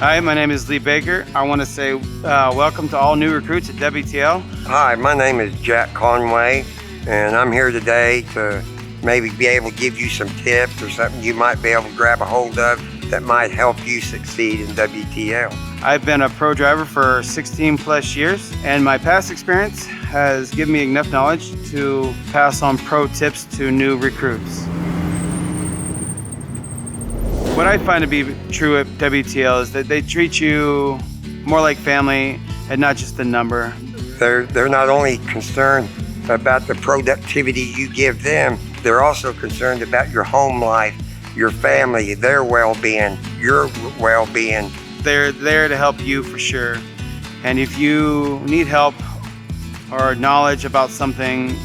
Hi, my name is Lee Baker. I want to say welcome to all new recruits at WTL. Hi, my name is Jack Conway, and I'm here today to maybe be able to give you some tips or something you might be able to grab a hold of that might help you succeed in WTL. I've been a pro driver for 16 plus years, and my past experience has given me enough knowledge to pass on pro tips to new recruits. What I find to be true at WTL is that they treat you more like family and not just a number. They're not only concerned about the productivity you give them, they're also concerned about your home life, your family, their well-being, your well-being. They're there to help you for sure. And if you need help or knowledge about something,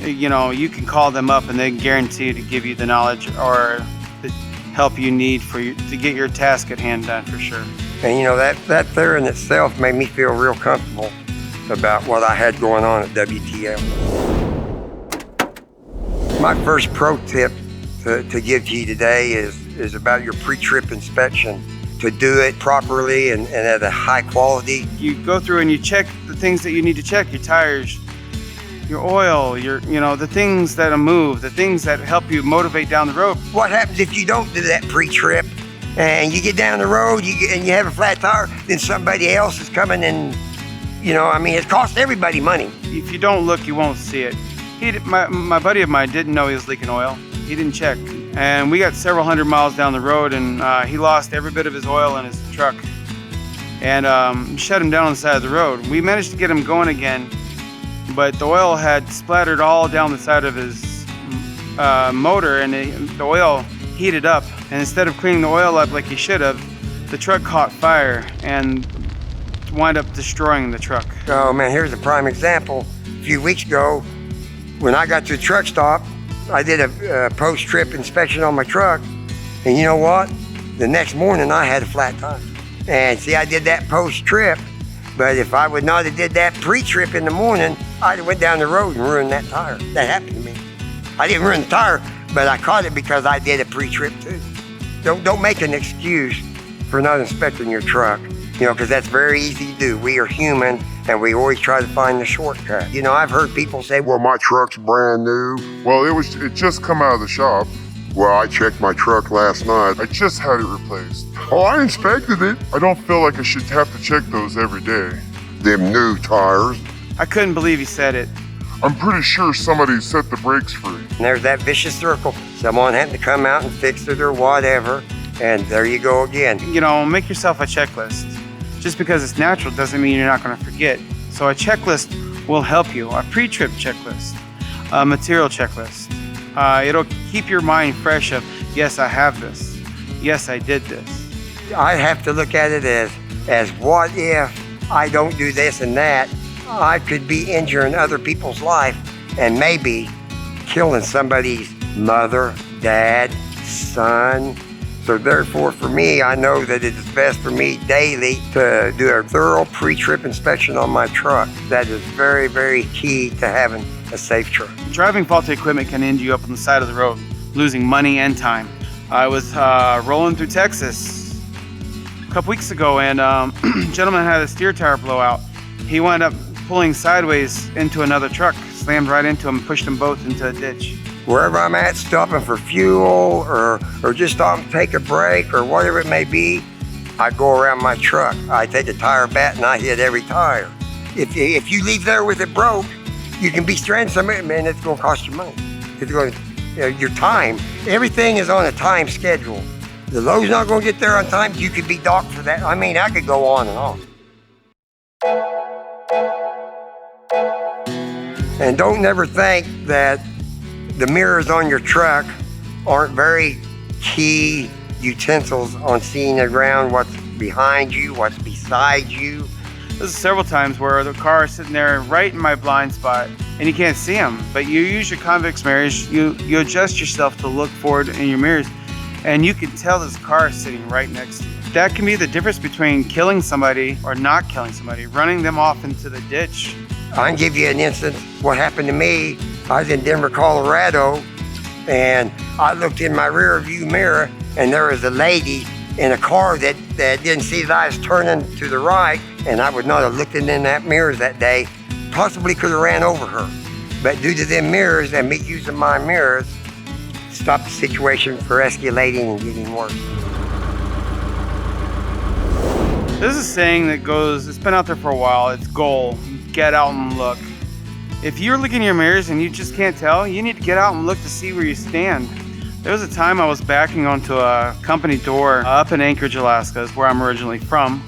you can call them up and they guarantee to give you the knowledge or the help you need to get your task at hand done for sure. And that there in itself made me feel real comfortable about what I had going on at WTL. My first pro tip to give to you today is about your pre-trip inspection. To do it properly and at a high quality. You go through and you check the things that you need to check, your tires, your oil, the things that move, the things that help you motivate down the road. What happens if you don't do that pre-trip and you get down the road and you have a flat tire, then somebody else is coming and, it costs everybody money. If you don't look, you won't see it. My buddy of mine didn't know he was leaking oil. He didn't check. And we got several hundred miles down the road and he lost every bit of his oil in his truck and shut him down on the side of the road. We managed to get him going again, but the oil had splattered all down the side of his motor and the oil heated up. And instead of cleaning the oil up like he should have, the truck caught fire and wound up destroying the truck. Oh man, here's a prime example. A few weeks ago, when I got to the truck stop, I did a post-trip inspection on my truck, and you know what? The next morning I had a flat tire. And see, I did that post-trip, but if I would not have did that pre-trip in the morning, I'd have went down the road and ruined that tire. That happened to me. I didn't ruin the tire, but I caught it because I did a pre-trip too. Don't make an excuse for not inspecting your truck, because that's very easy to do. We are human, and we always try to find the shortcut. I've heard people say, well, my truck's brand new. Well, it just come out of the shop. Well, I checked my truck last night. I just had it replaced. Oh, I inspected it. I don't feel like I should have to check those every day. Them new tires. I couldn't believe he said it. I'm pretty sure somebody set the brakes free. And there's that vicious circle. Someone had to come out and fix it or whatever, and there you go again. Make yourself a checklist. Just because it's natural doesn't mean you're not going to forget. So a checklist will help you. A pre-trip checklist, a material checklist. It'll keep your mind fresh of, yes, I have this. Yes, I did this. I have to look at it as what if I don't do this and that? I could be injuring other people's life and maybe killing somebody's mother, dad, son. So therefore, for me, I know that it is best for me daily to do a thorough pre-trip inspection on my truck. That is very, very key to having a safe truck. Driving faulty equipment can end you up on the side of the road, losing money and time. I was rolling through Texas a couple weeks ago, and a gentleman had a steer tire blowout. He wound up pulling sideways into another truck, slammed right into him, pushed them both into a ditch. Wherever I'm at, stopping for fuel or just stopping to take a break or whatever it may be, I go around my truck. I take a tire bat and I hit every tire. If you leave there with it broke, you can be stranded somewhere, man, it's going to cost you money. It's going to, your time. Everything is on a time schedule. The load's not going to get there on time. You could be docked for that. I could go on and on. And don't never think that the mirrors on your truck aren't very key utensils on seeing around what's behind you, what's beside you. There's several times where the car is sitting there right in my blind spot and you can't see them, but you use your convex mirrors, you adjust yourself to look forward in your mirrors, and you can tell this car is sitting right next to you. That can be the difference between killing somebody or not killing somebody, running them off into the ditch. I can give you an instance. What happened to me, I was in Denver, Colorado, and I looked in my rear view mirror and there was a lady in a car that didn't see that I was turning to the right, and I would not have looked in that mirrors that day, possibly could have ran over her. But due to them mirrors and me using my mirrors, stopped the situation from escalating and getting worse. There's a saying that goes, it's been out there for a while, it's goal, get out and look. If you're looking in your mirrors and you just can't tell, you need to get out and look to see where you stand. There was a time I was backing onto a company door up in Anchorage, Alaska, is where I'm originally from.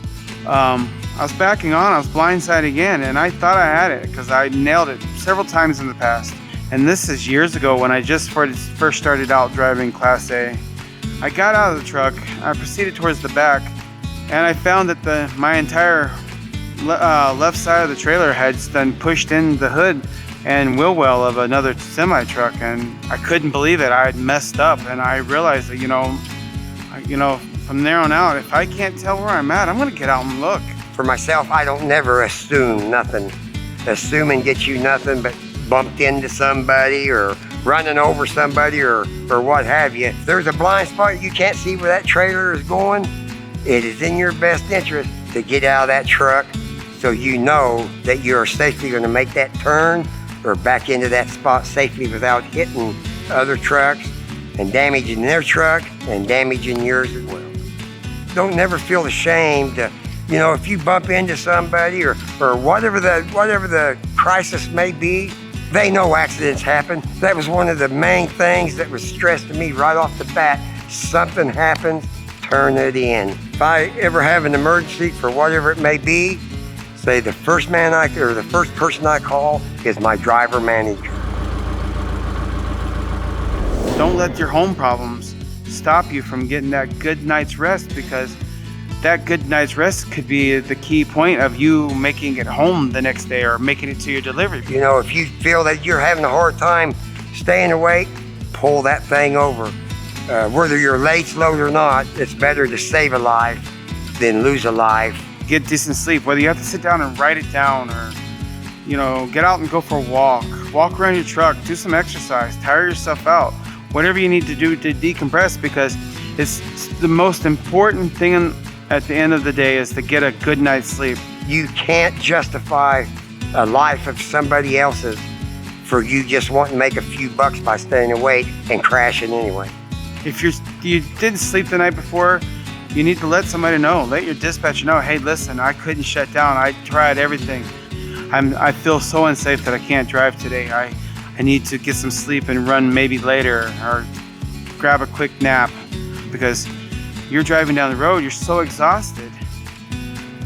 I was backing on, I was blindsided again, and I thought I had it because I nailed it several times in the past. And this is years ago when I just first started out driving Class A. I got out of the truck, I proceeded towards the back, and I found that my entire left side of the trailer had been pushed in the hood and wheel well of another semi truck, and I couldn't believe it. I had messed up, and I realized that from there on out, if I can't tell where I'm at, I'm gonna get out and look. For myself, I don't never assume nothing. Assuming gets you nothing but bumped into somebody or running over somebody or what have you. If there's a blind spot, you can't see where that trailer is going, it is in your best interest to get out of that truck so you know that you're safely going to make that turn or back into that spot safely without hitting other trucks and damaging their truck and damaging yours as well. Don't never feel ashamed to, if you bump into somebody or whatever the crisis may be. They know accidents happen. That was one of the main things that was stressed to me right off the bat. Something happens, turn it in. If I ever have an emergency for whatever it may be, say the first person I call is my driver manager. Don't let your home problems stop you from getting that good night's rest, because that good night's rest could be the key point of you making it home the next day or making it to your delivery. If you feel that you're having a hard time staying awake, pull that thing over. Whether you're late, slow or not, it's better to save a life than lose a life. Get decent sleep, whether you have to sit down and write it down or, get out and go for a walk. Walk around your truck, do some exercise, tire yourself out. Whatever you need to do to decompress, because it's the most important thing at the end of the day is to get a good night's sleep. You can't justify a life of somebody else's for you just wanting to make a few bucks by staying awake and crashing anyway. If you didn't sleep the night before, you need to let somebody know. Let your dispatcher know, hey, listen, I couldn't shut down. I tried everything. I feel so unsafe that I can't drive today. I need to get some sleep and run maybe later or grab a quick nap, because you're driving down the road, you're so exhausted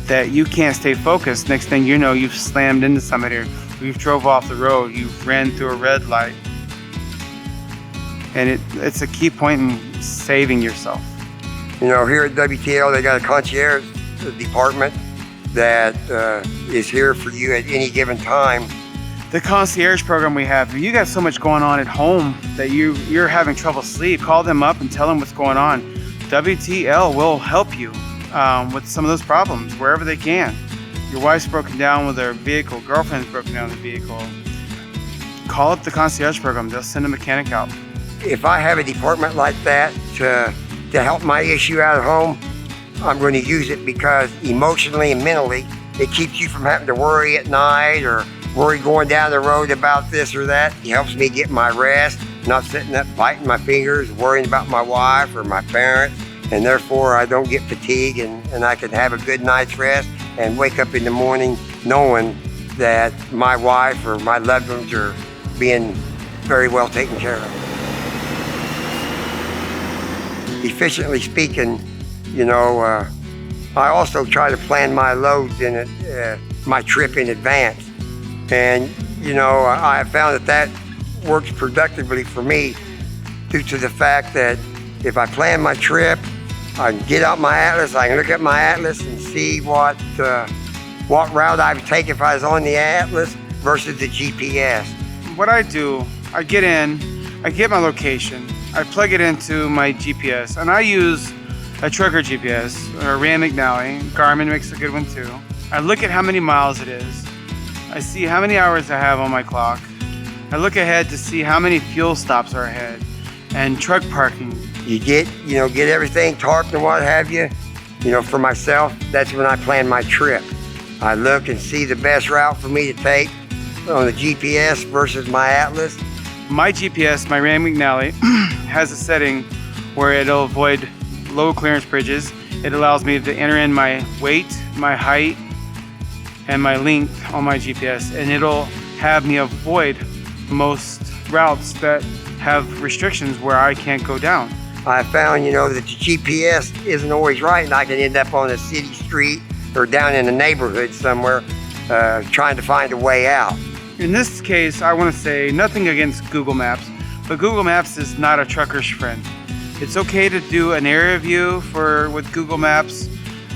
that you can't stay focused. Next thing you know, you've slammed into somebody or you've drove off the road, you've ran through a red light. And it's a key point in saving yourself. Here at WTL, they got a concierge department that is here for you at any given time. The concierge program we have, if you got so much going on at home that you're having trouble sleep, call them up and tell them what's going on. WTL will help you with some of those problems wherever they can. Your wife's broken down with her vehicle, girlfriend's broken down with the vehicle. Call up the concierge program, they'll send a mechanic out. If I have a department like that to help my issue out at home, I'm going to use it, because emotionally and mentally, it keeps you from having to worry at night or worry going down the road about this or that. It helps me get my rest, not sitting up biting my fingers, worrying about my wife or my parents, and therefore I don't get fatigued and I can have a good night's rest and wake up in the morning knowing that my wife or my loved ones are being very well taken care of. Efficiently speaking, I also try to plan my loads in my trip in advance. And, I have found that works productively for me due to the fact that if I plan my trip, I can get out my atlas, I can look at my atlas and see what route I would take if I was on the atlas versus the GPS. What I do, I get in, I get my location, I plug it into my GPS, and I use a trucker GPS or a Rand McNally. Garmin makes a good one too. I look at how many miles it is. I see how many hours I have on my clock. I look ahead to see how many fuel stops are ahead. and truck parking. You get everything tarped and what have you. For myself, that's when I plan my trip. I look and see the best route for me to take on the GPS versus my Atlas. My GPS, my Rand McNally, has a setting where it'll avoid low clearance bridges. It allows me to enter in my weight, my height, and my length on my GPS, and it'll have me avoid most routes that have restrictions where I can't go down. I found, that the GPS isn't always right, and I can end up on a city street or down in a neighborhood somewhere trying to find a way out. In this case, I want to say nothing against Google Maps, but Google Maps is not a trucker's friend. It's okay to do an area view with Google Maps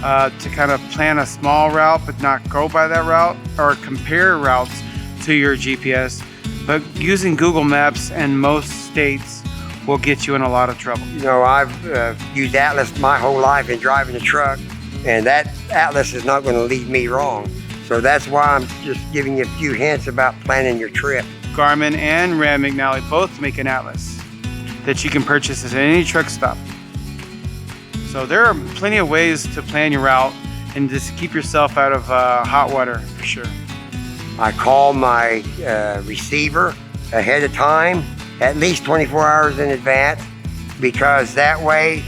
to kind of plan a small route but not go by that route, or compare routes to your GPS. But using Google Maps in most states will get you in a lot of trouble. I've used Atlas my whole life in driving a truck, and that Atlas is not going to lead me wrong. So that's why I'm just giving you a few hints about planning your trip. Garmin and Rand McNally both make an Atlas that you can purchase at any truck stop. So there are plenty of ways to plan your route and just keep yourself out of hot water, for sure. I call my receiver ahead of time, at least 24 hours in advance, because that way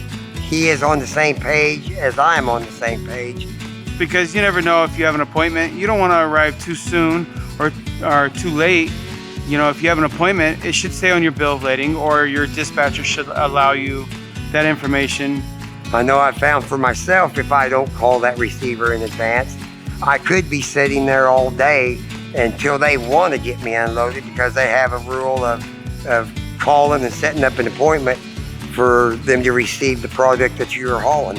he is on the same page as I am on the same page. Because you never know if you have an appointment. You don't want to arrive too soon or too late. If you have an appointment, it should say on your bill of lading, or your dispatcher should allow you that information. I know I found for myself, if I don't call that receiver in advance, I could be sitting there all day until they want to get me unloaded, because they have a rule of calling and setting up an appointment for them to receive the product that you're hauling.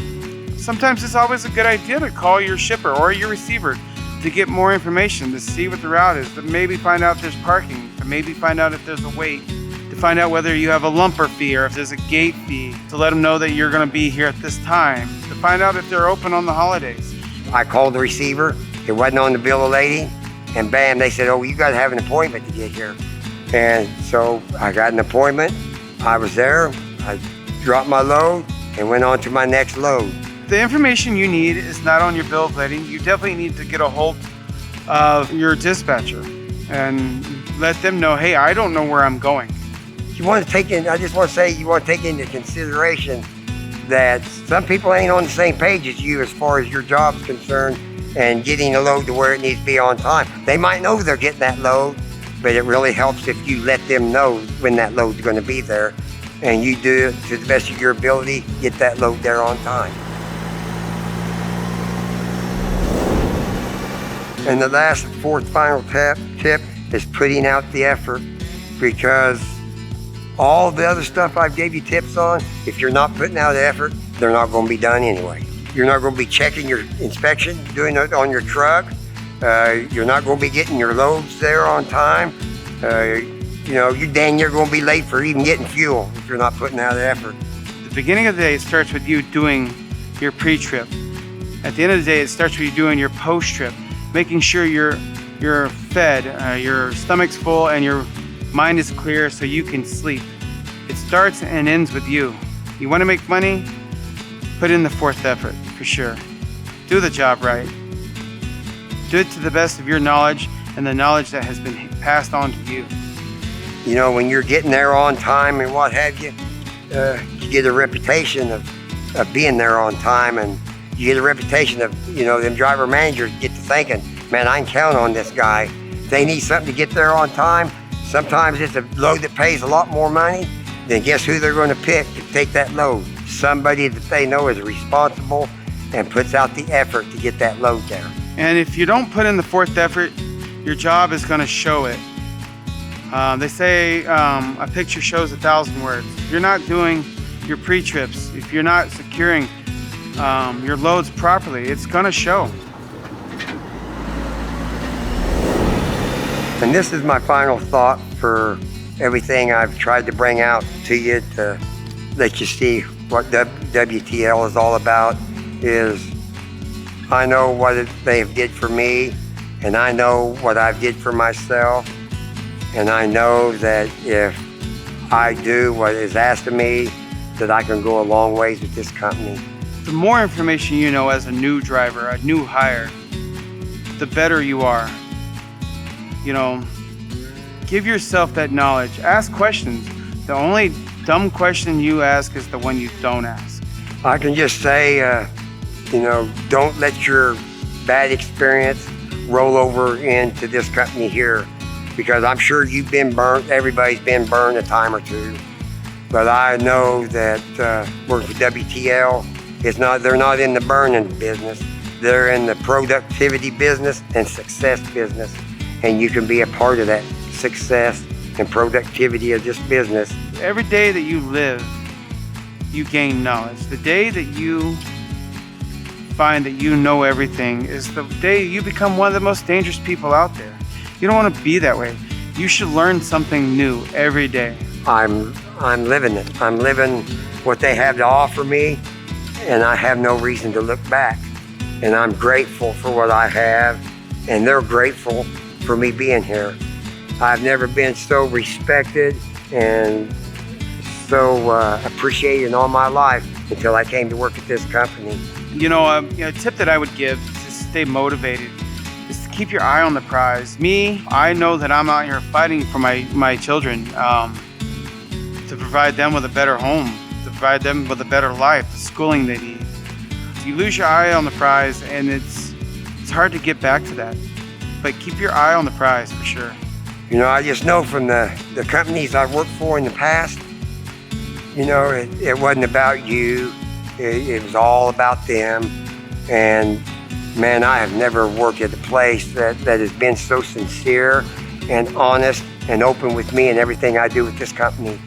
Sometimes it's always a good idea to call your shipper or your receiver to get more information, to see what the route is, to maybe find out if there's parking, to maybe find out if there's a wait, to find out whether you have a lumper fee or if there's a gate fee, to let them know that you're going to be here at this time, to find out if they're open on the holidays. I called the receiver, it wasn't on the bill of lading, and bam, they said, oh, you got to have an appointment to get here. And so I got an appointment, I was there, I dropped my load and went on to my next load. The information you need is not on your bill of lading. You definitely need to get a hold of your dispatcher and let them know, hey, I don't know where I'm going. I just want to take into consideration that some people ain't on the same page as you as far as your job's concerned and getting a load to where it needs to be on time. They might know they're getting that load, but it really helps if you let them know when that load's going to be there, and you do it to the best of your ability, get that load there on time. And the last, fourth, final tip is putting out the effort, because all the other stuff I've gave you tips on, if you're not putting out the effort, they're not going to be done anyway. You're not going to be checking your inspection, doing it on your truck. You're not going to be getting your loads there on time. You're dang near going to be late for even getting fuel if you're not putting out the effort. The beginning of the day starts with you doing your pre-trip. At the end of the day, it starts with you doing your post-trip, making sure you're fed, your stomach's full, and your mind is clear so you can sleep. It starts and ends with you. You want to make money? Put in the fourth effort, for sure. Do the job right. Do it to the best of your knowledge and the knowledge that has been passed on to you. When you're getting there on time and what have you, you get a reputation of being there on time, and you get a reputation of, them driver managers get to thinking, man, I can count on this guy. If they need something to get there on time, sometimes it's a load that pays a lot more money, then guess who they're going to pick to take that load? Somebody that they know is responsible and puts out the effort to get that load there. And if you don't put in the fourth effort, your job is going to show it. They say a picture shows 1,000 words. If you're not doing your pre-trips, if you're not securing your loads properly, it's going to show. And this is my final thought for everything I've tried to bring out to you to let you see what WTL is all about. Is I know what they've did for me, and I know what I've did for myself, and I know that if I do what is asked of me, that I can go a long ways with this company. The more information you know as a new driver, a new hire, the better you are. You know, give yourself that knowledge. Ask questions. The only dumb question you ask is the one you don't ask. I can just say, don't let your bad experience roll over into this company here, because I'm sure you've been burnt. Everybody's been burned a time or two. But I know that working for WTL, they're not in the burning business. They're in the productivity business and success business. And you can be a part of that success and productivity of this business. Every day that you live, you gain knowledge. The day that you find that you know everything is the day you become one of the most dangerous people out there. You don't want to be that way. You should learn something new every day. I'm living it. I'm living what they have to offer me, and I have no reason to look back. And I'm grateful for what I have, and they're grateful for me being here. I've never been so respected and so appreciated in all my life until I came to work at this company. A tip that I would give to stay motivated is to keep your eye on the prize. Me, I know that I'm out here fighting for my children, to provide them with a better home, to provide them with a better life, the schooling they need. You lose your eye on the prize, and it's hard to get back to that. But keep your eye on the prize for sure. I just know from the companies I've worked for in the past, it wasn't about you. It was all about them. And man, I have never worked at a place that has been so sincere and honest and open with me and everything I do with this company.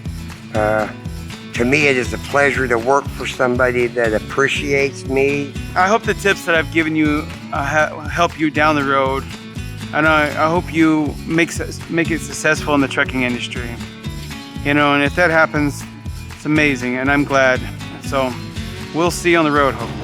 To me, it is a pleasure to work for somebody that appreciates me. I hope the tips that I've given you help you down the road. And I hope you make it successful in the trucking industry. And if that happens, it's amazing, and I'm glad. So we'll see you on the road, hopefully.